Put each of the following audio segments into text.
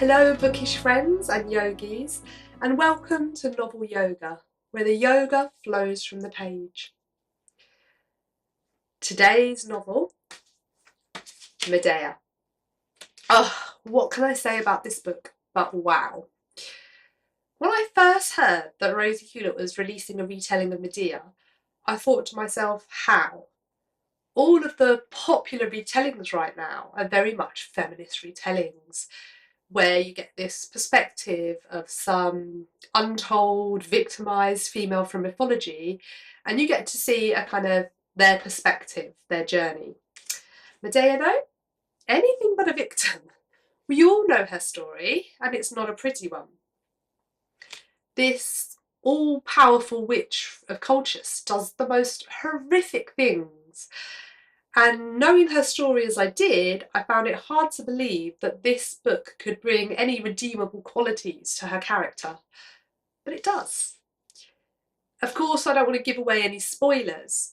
Hello bookish friends and yogis, and welcome to Novel Yoga, where the yoga flows from the page. Today's novel, Medea. Oh, what can I say about this book but wow. When I first heard that Rosie Hewlett was releasing a retelling of Medea, I thought to myself, how? All of the popular retellings right now are very much feminist retellings, where you get this perspective of some untold, victimised female from mythology, and you get to see a kind of their perspective, their journey. Medea, though, anything but a victim. We all know her story, and it's not a pretty one. This all-powerful witch of Colchis does the most horrific things. And knowing her story as I did, I found it hard to believe that this book could bring any redeemable qualities to her character. But it does. Of course, I don't want to give away any spoilers,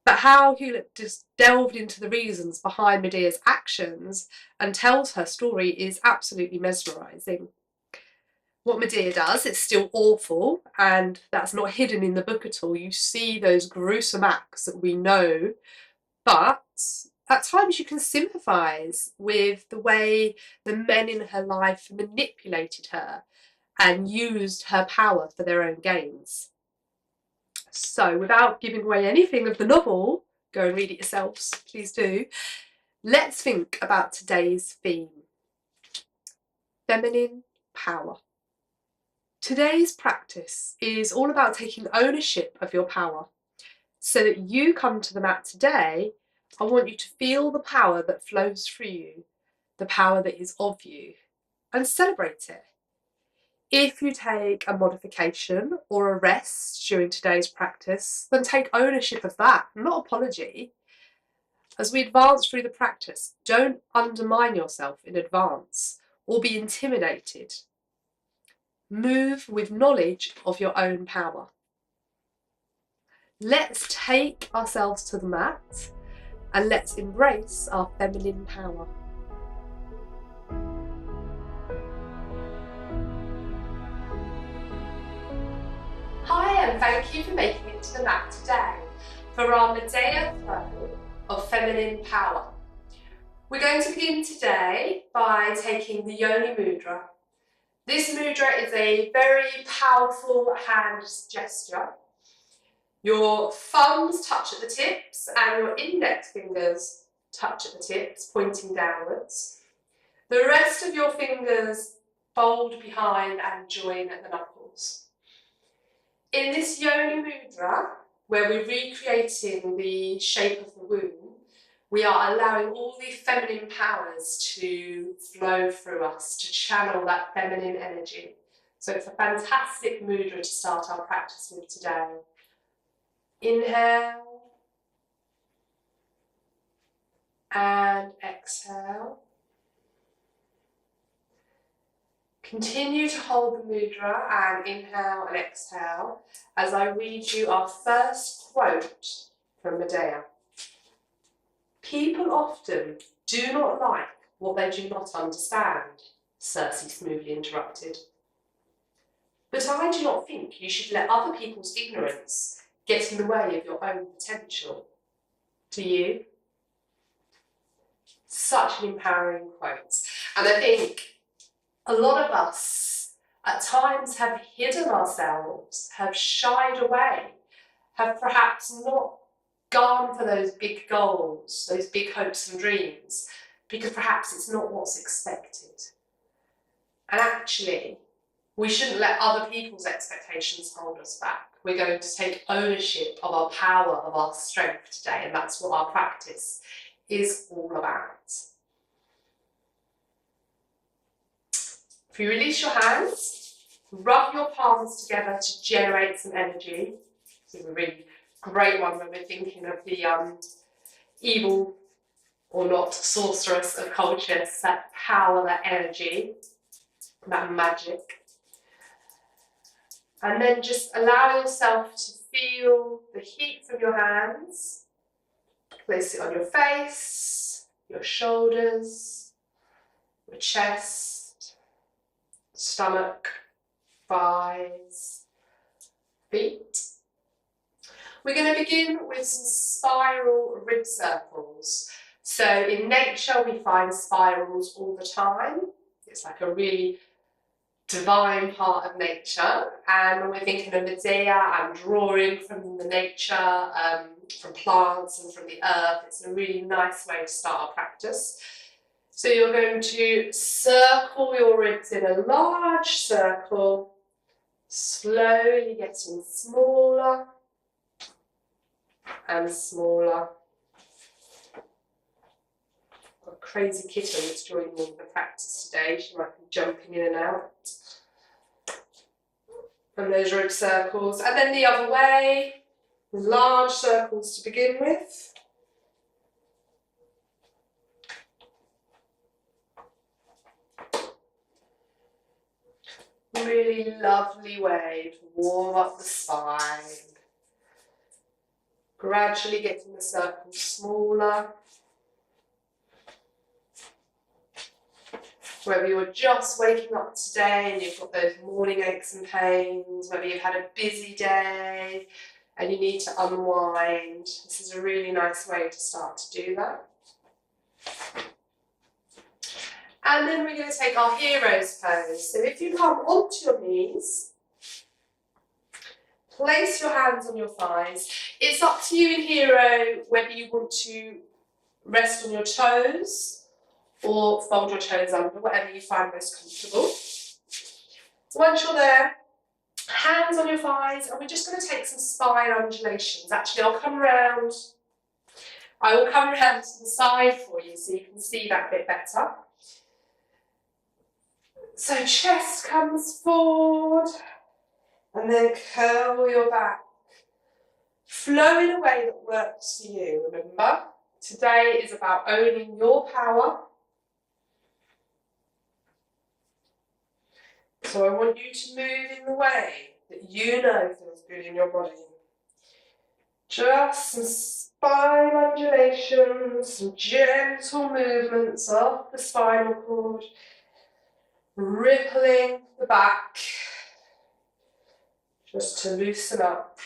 but how Hewlett just delved into the reasons behind Medea's actions and tells her story is absolutely mesmerising. What Medea does, it's still awful, and that's not hidden in the book at all. You see those gruesome acts that we know, but at times you can sympathise with the way the men in her life manipulated her and used her power for their own gains. So without giving away anything of the novel, go and read it yourselves, please do, let's think about today's theme. Feminine power. Today's practice is all about taking ownership of your power. So that you come to the mat today, I want you to feel the power that flows through you, the power that is of you, and celebrate it. If you take a modification or a rest during today's practice, then take ownership of that, not apology. As we advance through the practice, don't undermine yourself in advance or be intimidated. Move with knowledge of your own power. Let's take ourselves to the mat and let's embrace our feminine power. Hi, and thank you for making it to the mat today for our Medea flow of feminine power. We're going to begin today by taking the Yoni Mudra. This mudra is a very powerful hand gesture. Your thumbs touch at the tips and your index fingers touch at the tips, pointing downwards. The rest of your fingers fold behind and join at the knuckles. In this Yoni Mudra, where we're recreating the shape of the womb, we are allowing all the feminine powers to flow through us, to channel that feminine energy. So it's a fantastic mudra to start our practice with today. Inhale and exhale. Continue to hold the mudra and inhale and exhale as I read you our first quote from Medea. People often do not like what they do not understand, Circe smoothly interrupted. But I do not think you should let other people's ignorance get in the way of your own potential. Do you? Such an empowering quote. And I think a lot of us at times have hidden ourselves, have shied away, have perhaps not gone for those big goals, those big hopes and dreams, because perhaps it's not what's expected. And actually, we shouldn't let other people's expectations hold us back. We're going to take ownership of our power, of our strength today, and that's what our practice is all about. If you release your hands, rub your palms together to generate some energy. This is a really great one when we're thinking of the evil or not sorceress of Colchis, that power, that energy, that magic. And then just allow yourself to feel the heat from your hands. Place it on your face, your shoulders, your chest, stomach, thighs, feet. We're going to begin with some spiral rib circles. So in nature we find spirals all the time. It's like a really divine part of nature, and when we're thinking of Medea and drawing from the nature, from plants and from the earth, it's a really nice way to start our practice. So you're going to circle your ribs in a large circle, slowly getting smaller and smaller. Got a crazy kitten that's joining me in the practice today. She might be jumping in and out. And those rib circles. And then the other way, large circles to begin with. Really lovely way to warm up the spine. Gradually getting the circles smaller. Whether you're just waking up today and you've got those morning aches and pains, whether you've had a busy day and you need to unwind, this is a really nice way to start to do that. And then we're going to take our hero's pose. So if you come onto your knees, place your hands on your thighs. It's up to you in hero whether you want to rest on your toes or fold your toes under, whatever you find most comfortable. Once you're there, hands on your thighs, and we're just going to take some spine undulations. Actually, I will come around to the side for you so you can see that a bit better. So chest comes forward, and then curl your back. Flow in a way that works for you. Remember, today is about owning your power. So I want you to move in the way that you know feels good in your body. Just some spine undulations, some gentle movements of the spinal cord, rippling the back, just to loosen up.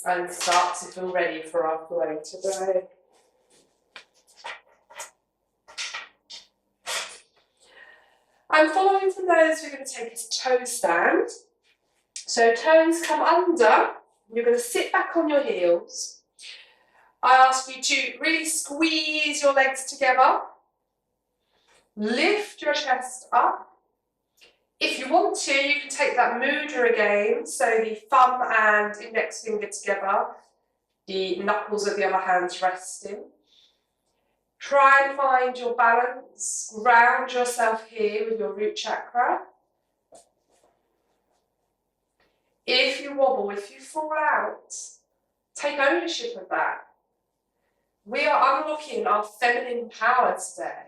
And start to feel ready for our flow today. And following from those, we're going to take a toe stand. So toes come under, you're going to sit back on your heels. I ask you to really squeeze your legs together. Lift your chest up. If you want to, you can take that mudra again, so the thumb and index finger together, the knuckles of the other hands resting. Try and find your balance, ground yourself here with your root chakra. If you wobble, if you fall out, take ownership of that. We are unlocking our feminine power today.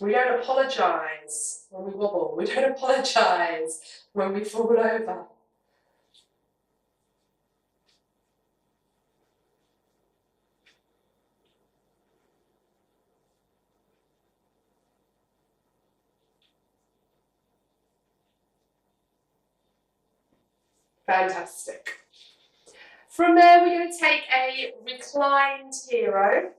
We don't apologise when we wobble. We don't apologise when we fall over. Fantastic. From there, we're going to take a reclined hero.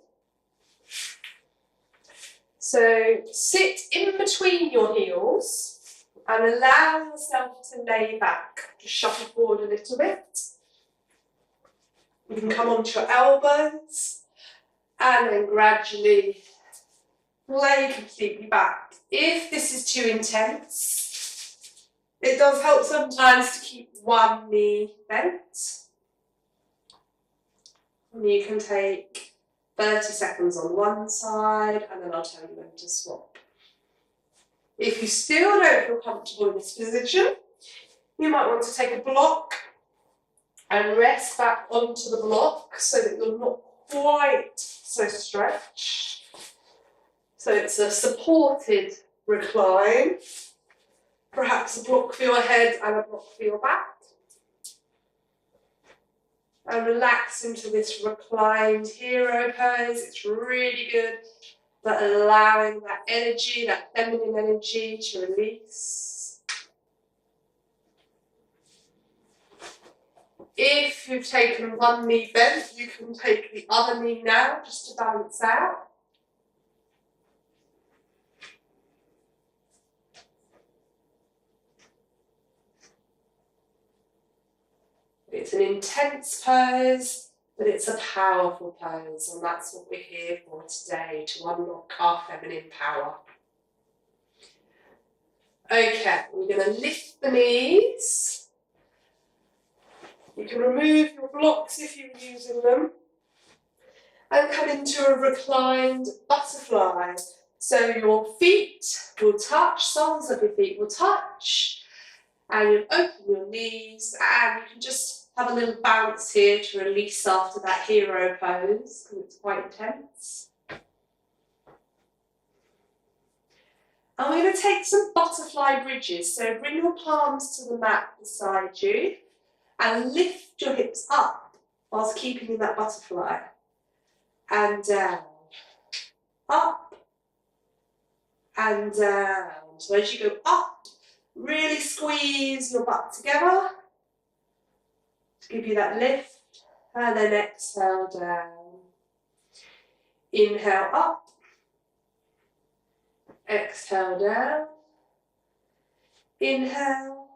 So sit in between your heels and allow yourself to lay back. Just shuffle forward a little bit. You can come onto your elbows and then gradually lay completely back. If this is too intense, it does help sometimes to keep one knee bent. And you can take 30 seconds on one side, and then I'll tell you when to swap. If you still don't feel comfortable in this position, you might want to take a block and rest back onto the block so that you're not quite so stretched. So it's a supported recline, perhaps a block for your head and a block for your back. And relax into this reclined hero pose. It's really good for allowing that energy, that feminine energy, to release. If you've taken one knee bent, you can take the other knee now just to balance out. It's an intense pose, but it's a powerful pose, and that's what we're here for today, to unlock our feminine power. Okay, we're going to lift the knees. You can remove your blocks if you're using them, and come into a reclined butterfly. So your feet will touch, soles of your feet will touch, and you'll open your knees, and you can just have a little bounce here to release after that hero pose, because it's quite intense. And we're going to take some butterfly bridges. So bring your palms to the mat beside you and lift your hips up whilst keeping in that butterfly. And down, up and down. So as you go up, really squeeze your butt together to give you that lift, and then exhale down. Inhale up, exhale down, inhale,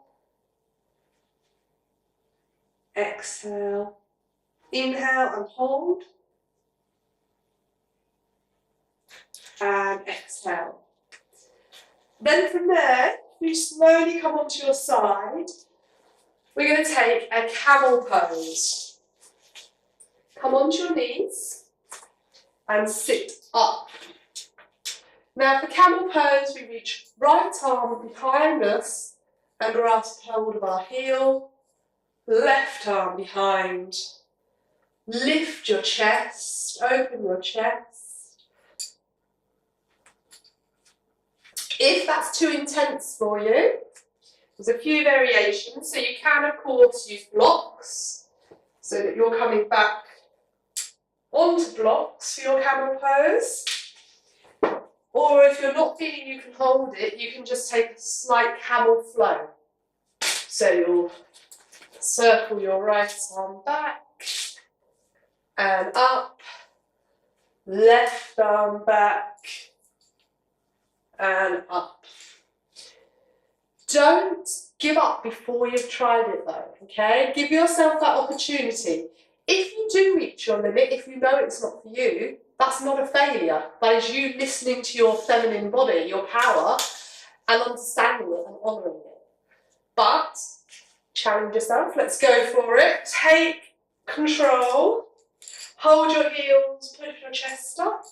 exhale, inhale and hold, and exhale. Then from there, you slowly come onto your side. We're going to take a camel pose. Come onto your knees and sit up. Now for camel pose, we reach right arm behind us and grasp hold of our heel, left arm behind. Lift your chest, open your chest. If that's too intense for you, there's a few variations. So you can, of course, use blocks so that you're coming back onto blocks for your camel pose. Or if you're not feeling you can hold it, you can just take a slight camel flow. So you'll circle your right arm back and up, left arm back and up. Don't give up before you've tried it though, okay? Give yourself that opportunity. If you do reach your limit, if you know it's not for you, that's not a failure. That is you listening to your feminine body, your power, and understanding it and honouring it. But challenge yourself. Let's go for it. Take control. Hold your heels, push your chest up.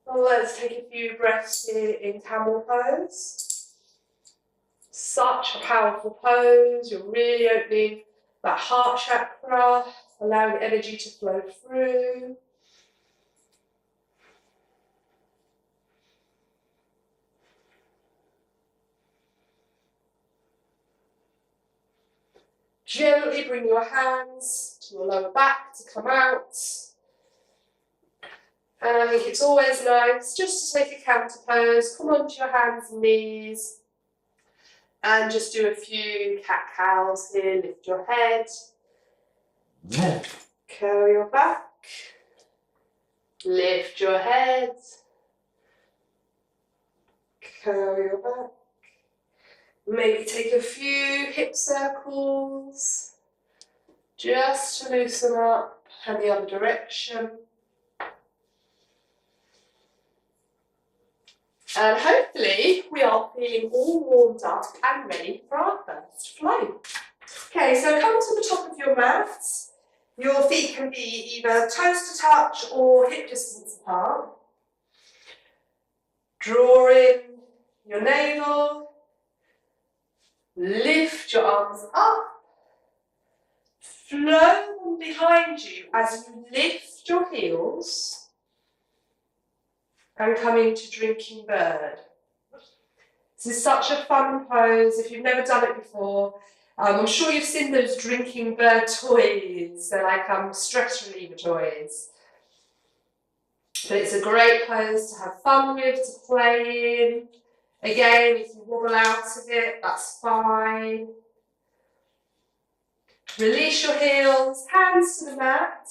And let's take a few breaths here in camel pose. Such a powerful pose. You're really opening that heart chakra, allowing energy to flow through. Gently bring your hands to your lower back to come out. And I think it's always nice just to take a counter pose, come onto your hands and knees, and just do a few cat-cows here. Lift your head, curl your back, lift your head, curl your back. Maybe take a few hip circles, just to loosen up, and the other direction. And hopefully we are feeling all warmed up and ready for our first flow. Okay, so come to the top of your mats. Your feet can be either toes to touch or hip distance apart. Draw in your navel. Lift your arms up. Flow them behind you as you lift your heels. And come into drinking bird. This is such a fun pose if you've never done it before. I'm sure you've seen those drinking bird toys. They're like stress reliever toys. But it's a great pose to have fun with, to play in. Again, if you wobble out of it, that's fine. Release your heels, hands to the mat.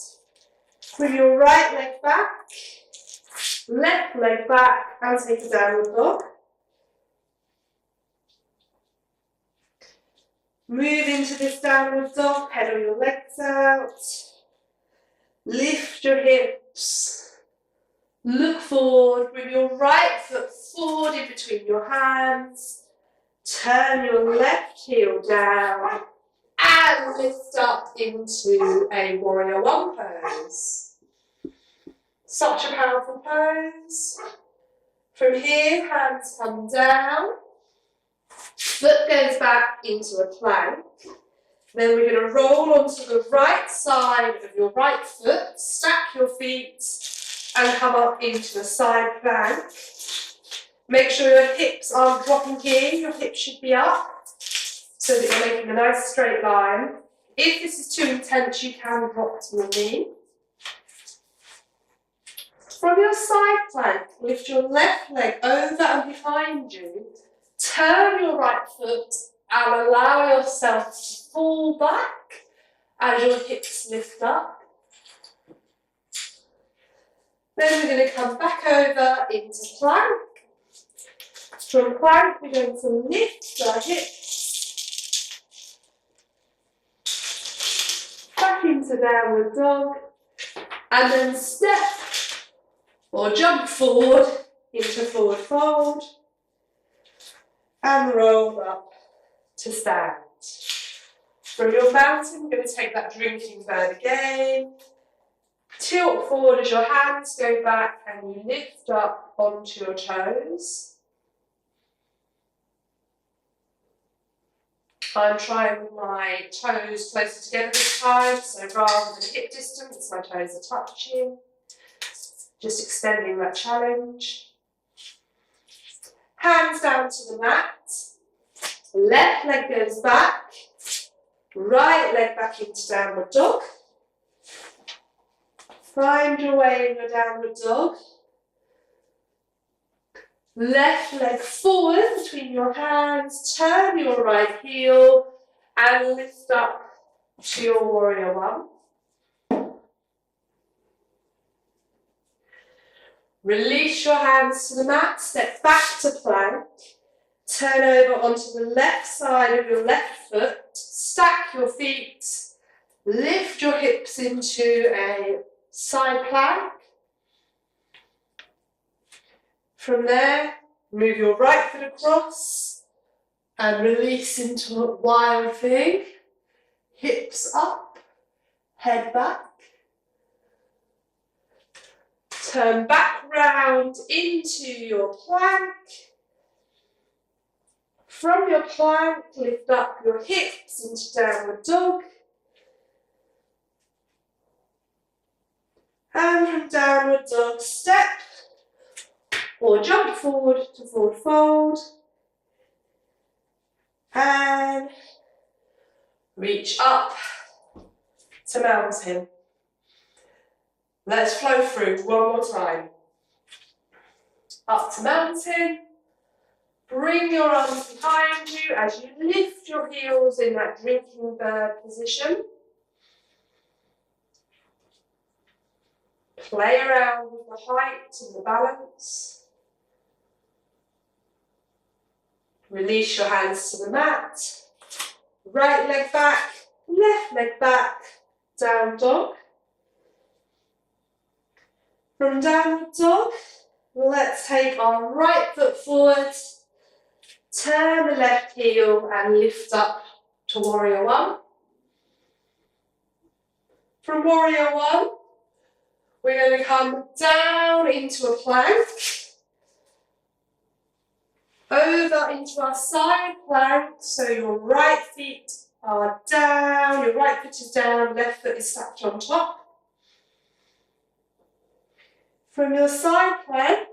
Bring your right leg back, left leg back, and take a downward dog. Move into this downward dog, pedal your legs out. Lift your hips. Look forward, bring your right foot forward in between your hands. Turn your left heel down and lift up into a warrior one pose. Such a powerful pose. From here, hands come down. Foot goes back into a plank. Then we're going to roll onto the right side of your right foot, stack your feet and come up into a side plank. Make sure your hips aren't dropping here, your hips should be up so that you're making a nice straight line. If this is too intense, you can drop to your knee. From your side plank, lift your left leg over and behind you. Turn your right foot and allow yourself to fall back as your hips lift up. Then we're going to come back over into plank. From plank, we're going to lift our hips back into downward dog and then step or jump forward into forward fold and roll up to stand. From your mountain, we're going to take that drinking bird again. Tilt forward as your hands go back and you lift up onto your toes. I'm trying with my toes closer together this time, so rather than hip distance, my toes are touching. Just extending that challenge. Hands down to the mat. Left leg goes back. Right leg back into downward dog. Find your way in your downward dog. Left leg forward between your hands. Turn your right heel and lift up to your warrior one. Release your hands to the mat, step back to plank, turn over onto the left side of your left foot, stack your feet, lift your hips into a side plank. From there, move your right foot across and release into a wild thing. Hips up, head back. Turn back round into your plank. From your plank, lift up your hips into downward dog. And from downward dog, step or jump forward to forward fold. And reach up to mountain. Let's flow through one more time. Up to mountain. Bring your arms behind you as you lift your heels in that drinking bird position. Play around with the height and the balance. Release your hands to the mat. Right leg back, left leg back, down dog. From downward dog, let's take our right foot forward, turn the left heel and lift up to warrior one. From warrior one, we're going to come down into a plank, over into our side plank, so your right feet are down, your right foot is down, left foot is stacked on top. From your side plank,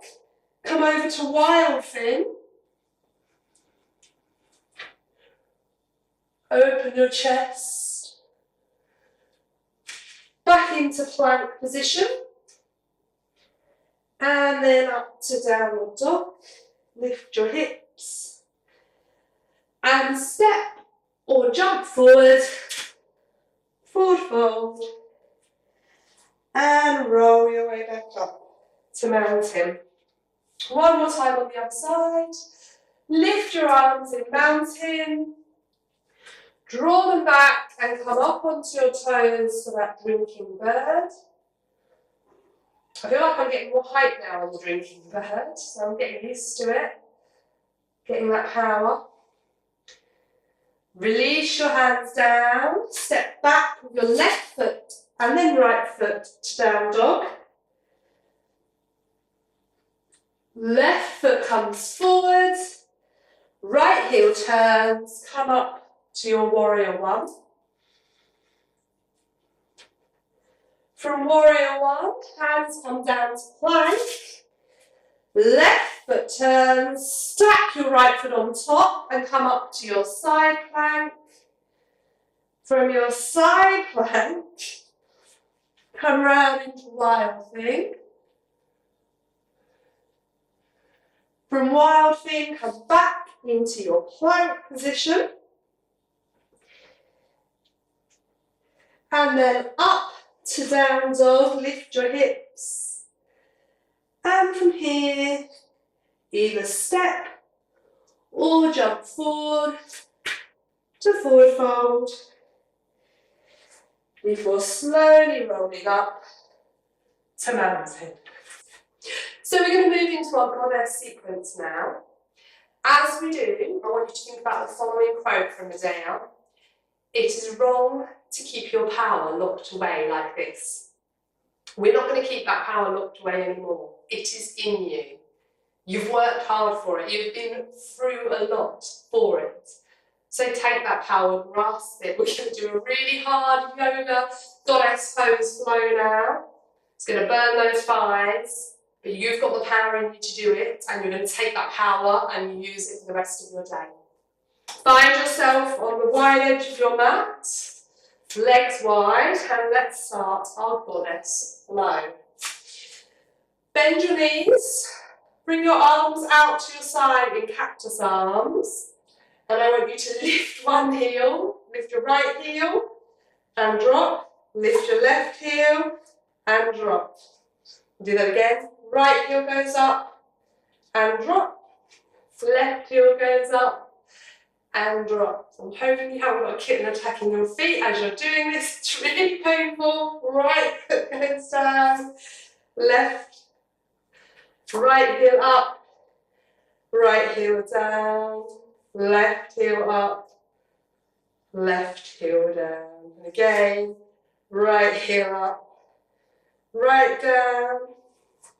come over to wild fin. Open your chest. Back into plank position. And then up to downward dog. Lift your hips. And step or jump forward. Forward fold. And roll your way back up to mountain. One more time on the other side. Lift your arms in mountain. Draw them back and come up onto your toes for that drinking bird. I feel like I'm getting more height now on the drinking bird, so I'm getting used to it. Getting that power. Release your hands down. Step back with your left foot and then right foot to down dog. Left foot comes forward. Right heel turns. Come up to your warrior one. From warrior one, hands come down to plank. Left foot turns, stack your right foot on top and come up to your side plank. From your side plank, come round into wild thing. From wild thing, come back into your plank position. And then up to down dog, lift your hips. And from here, either step or jump forward to forward fold before slowly rolling up to mountain. So we're going to move into our goddess sequence now. As we do, I want you to think about the following quote from Medea. It is wrong to keep your power locked away like this. We're not going to keep that power locked away anymore. It is in you. You've worked hard for it. You've been through a lot for it. So take that power, grasp it. We're going to do a really hard yoga goddess pose flow now. It's going to burn those thighs, but you've got the power in you to do it, and you're going to take that power and use it for the rest of your day. Find yourself on the wide edge of your mat, legs wide, and let's start our goddess flow. Bend your knees, bring your arms out to your side in cactus arms, and I want you to lift one heel, lift your right heel, and drop, lift your left heel, and drop. Do that again, right heel goes up, and drop, left heel goes up, and drop. I'm hoping you haven't got a kitten attacking your feet as you're doing this. It's really painful. Right foot goes down, left, right heel up, right heel down, left heel up, left heel down. And again, right heel up, right down,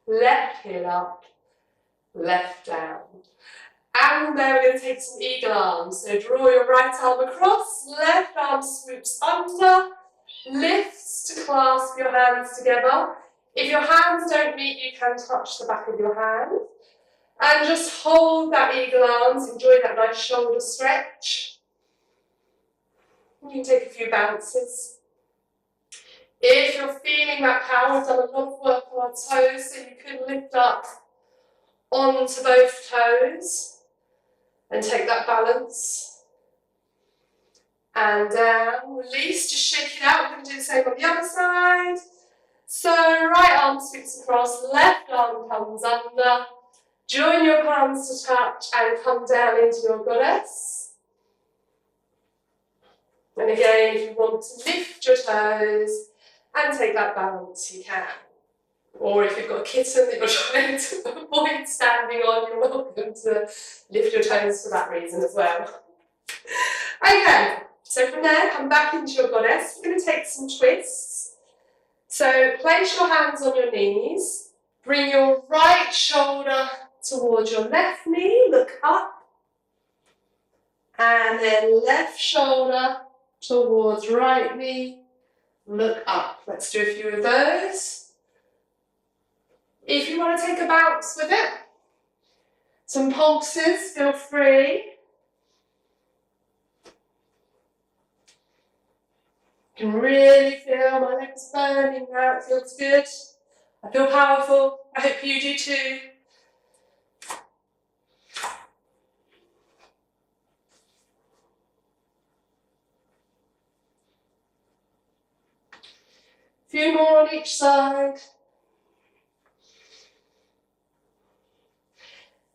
left heel up, left down. And then we're going to take some eagle arms. So draw your right arm across, left arm swoops under, lifts to clasp your hands together. If your hands don't meet, you can touch the back of your hand. And just hold that eagle arms, enjoy that nice shoulder stretch. You can take a few bounces. If you're feeling that power, we've done a lot of work on our toes, so you can lift up onto both toes. And take that balance. And down, release, just shake it out. We're going to do the same on the other side. So right arm sweeps across, left arm comes under. Join your palms to touch and come down into your goddess. And again, if you want to lift your toes and take that balance, you can. Or if you've got a kitten that you're trying to avoid standing on, you're welcome to lift your toes for that reason as well. Okay, so from there, come back into your goddess. We're going to take some twists. So place your hands on your knees. Bring your right shoulder towards your left knee. Look up. And then left shoulder towards right knee. Look up. Let's do a few of those. If you want to take a bounce with it, some pulses, feel free. I can really feel my legs burning now. It feels good. I feel powerful. I hope you do too. A few more on each side.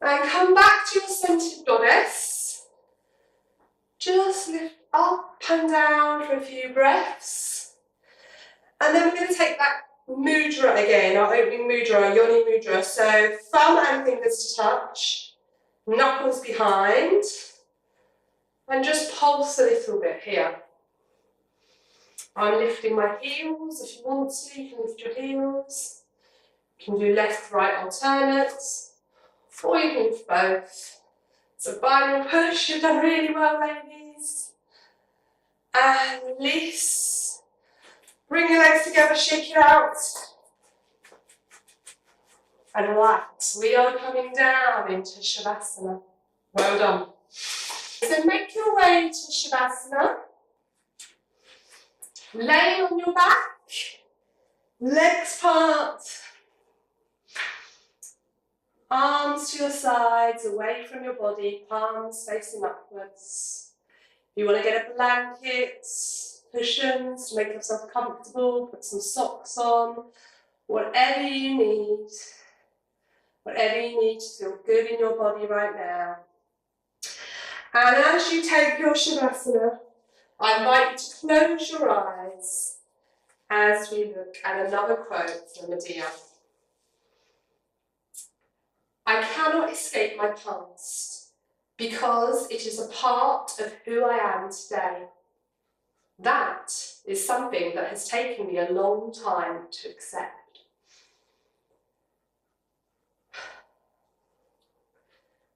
And come back to your centered goddess. Just lift up and down for a few breaths. And then we're going to take that mudra again, our opening mudra, yoni mudra. So thumb and fingers to touch, knuckles behind, and just pulse a little bit here. I'm lifting my heels. If you want to, you can lift your heels. You can do left-right alternates, or you can lift both. So final push, you've done really well, ladies. And release. Bring your legs together, shake it out. And relax. We are coming down into Shavasana. Well done. So make your way to Shavasana. Lay on your back. Legs apart. Arms to your sides, away from your body, palms facing upwards. If you want to get a blanket, cushions to make yourself comfortable, put some socks on, whatever you need. Whatever you need to feel good in your body right now. And as you take your Shavasana, I invite you to close your eyes as we look at another quote from Medea. I cannot escape my past because it is a part of who I am today. That is something that has taken me a long time to accept.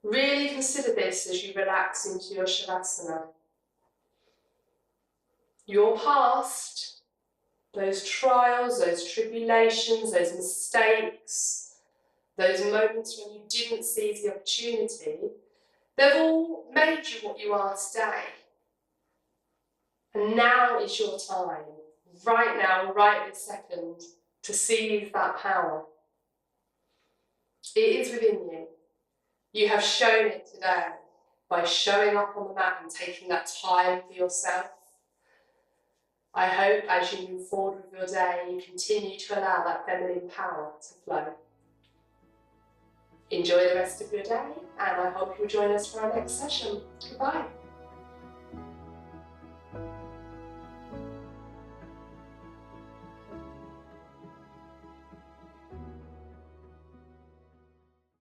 Really consider this as you relax into your Shavasana. Your past, those trials, those tribulations, those mistakes, those moments when you didn't seize the opportunity, they've all made you what you are today. And now is your time, right now, right this second, to seize that power. It is within you. You have shown it today by showing up on the mat and taking that time for yourself. I hope as you move forward with your day, you continue to allow that feminine power to flow. Enjoy the rest of your day, and I hope you'll join us for our next session. Goodbye.